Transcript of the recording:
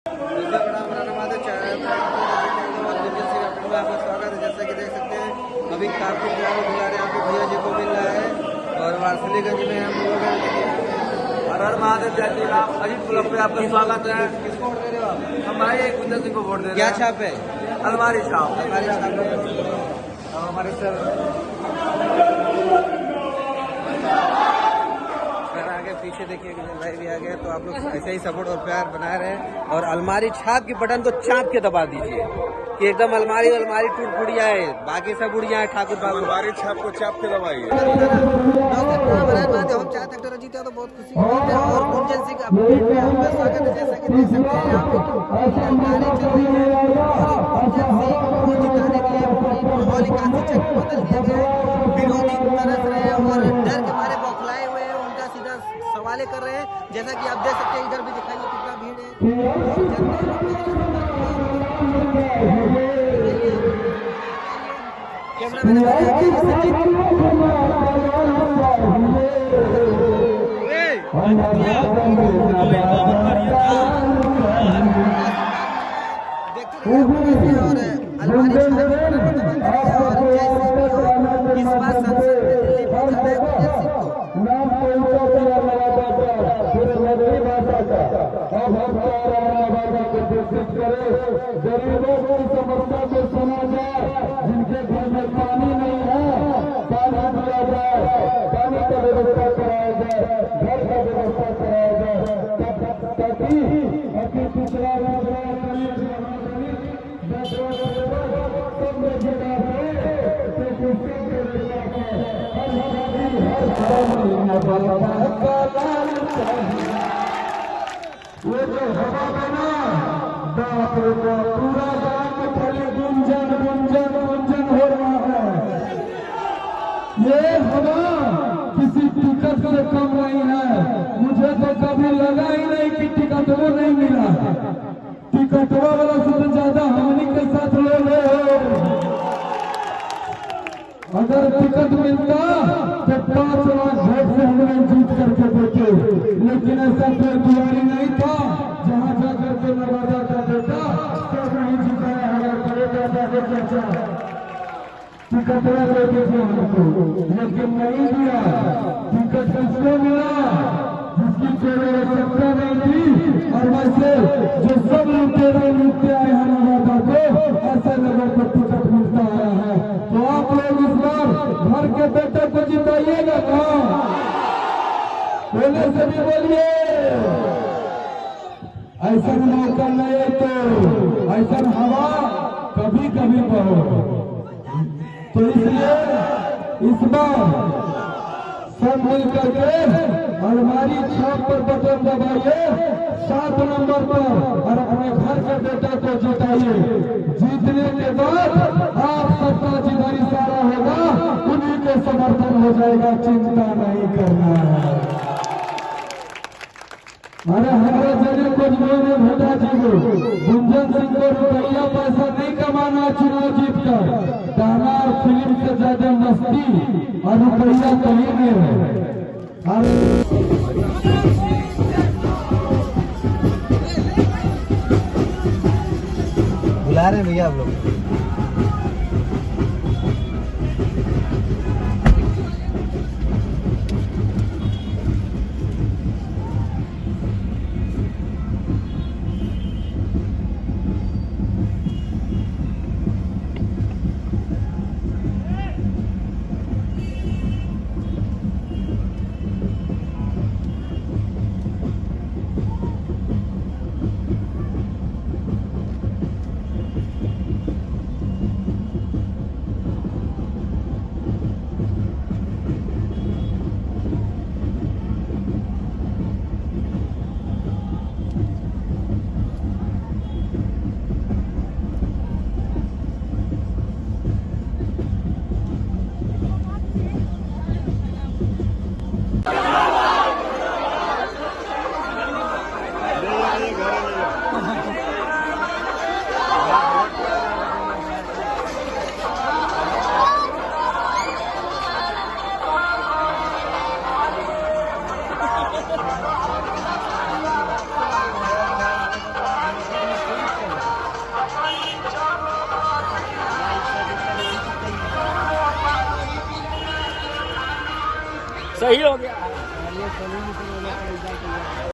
आपका स्वागत है। जैसा कि देख सकते हैं अभी कार्तिक बुला रहे हैं, भैया जी को मिल रहा है और वारसलीगंज में हम लोग हर हर महादेव जय श्री राम। अजीत क्लब पे आपका स्वागत है। किसको वोट दे रहे हो आप? हम भाई कुंदन सिंह को वोट दे रहे क्या हैं। छाप है? अलमारी छाप। हमारे छाप है। हमारे सर आगे पीछे देखिए भाई भी आ गए, तो आप लोग ऐसे ही सपोर्ट और प्यार बनाए रहे और अलमारी छाप की बटन को चाप के दबा दीजिए कि एकदम अलमारी टूट फूट जाए, बाकी सब उड़ जाए। ठाकुर बाबू अलमारी छाप को चाप के दबाइए। हम चाहते हैं जीते तो बहुत खुशी की बात है। और गुंजन सिंह अपडेट में आपका स्वागत है। जैसा कि देख सकते हैं यहाँ पे गाड़ी चल रही है और गुंजन सिंह को जिताने के लिए माहौल काफी चक बदल दिया गया है। विरोधी तरस रहे हैं और डर के मारे बौखलाए हुए हैं, उनका सीधा सवाले कर रहे हैं। जैसा कि आप देख सकते हैं इधर भी दिखाइए कितना भीड़ है। कैमरा मैन इस बार संसद में दिल्ली पहुंचाना है गुंजन सिंह को। गरीबों को समस्या को सुना जाए, जिनके घर में पानी नहीं है पानी दिया जाए, पानी का व्यवस्था कराया जाए, घर का व्यवस्था कराया जाए, ताकि अति पिछड़ा ये जो हवा बना बाप रे बाप, पूरा गांव में खाली गुंजन गुंजन गुंजन हो रहा है। ये हवा किसी टिकट से कम नहीं है। मुझे तो कभी लगा ही नहीं कि टिकट वो नहीं मिला। टिकटवा वाला से तो ज्यादा हमनी के साथ ले लो। अगर टिकट मिलता तो 5 लाख वोट से हमने जीत करके देते, लेकिन ऐसा कोई तैयारी नहीं था। जहां जाकर के नवाजा का बेटा तो नहीं जिताया हमारा करेगा चर्चा टिकट ले दीजिए हमको, लेकिन नहीं दिया। टिकट किसको मिला? जिसकी कोई आवश्यकता नहीं थी। और वैसे जो सब लुटेरे लुटते आए हैं नवाजा को, ऐसे लोगों को टिकट मिलता आया है। तो आप लोग इस बार घर के बेटे को जिताइएगा ना? बोले से भी बोलिए। ऐसा मौका नहीं तो ऐसा हवा कभी कभी बहो। तो इसलिए इस बार सब मिल करके अलमारी छाप पर बटन दबाइए 7 नंबर पर और अपने घर के बेटा को जिताइए। जीतने के बाद आप सबका जिधर इशारा होगा उन्हीं के समर्थन हो जाएगा, चिंता नहीं करना है। अरे हमारे जगह कुछ लोग भोटा जी को गुंजन सिंह को रुपया पैसा नहीं कमाना चुनाव जीत कर। गाना और फिल्म से ज्यादा मस्ती और रुपया कहीं नहीं है। बुला रहे हैं भैया आप लोग। सही हो गया। ये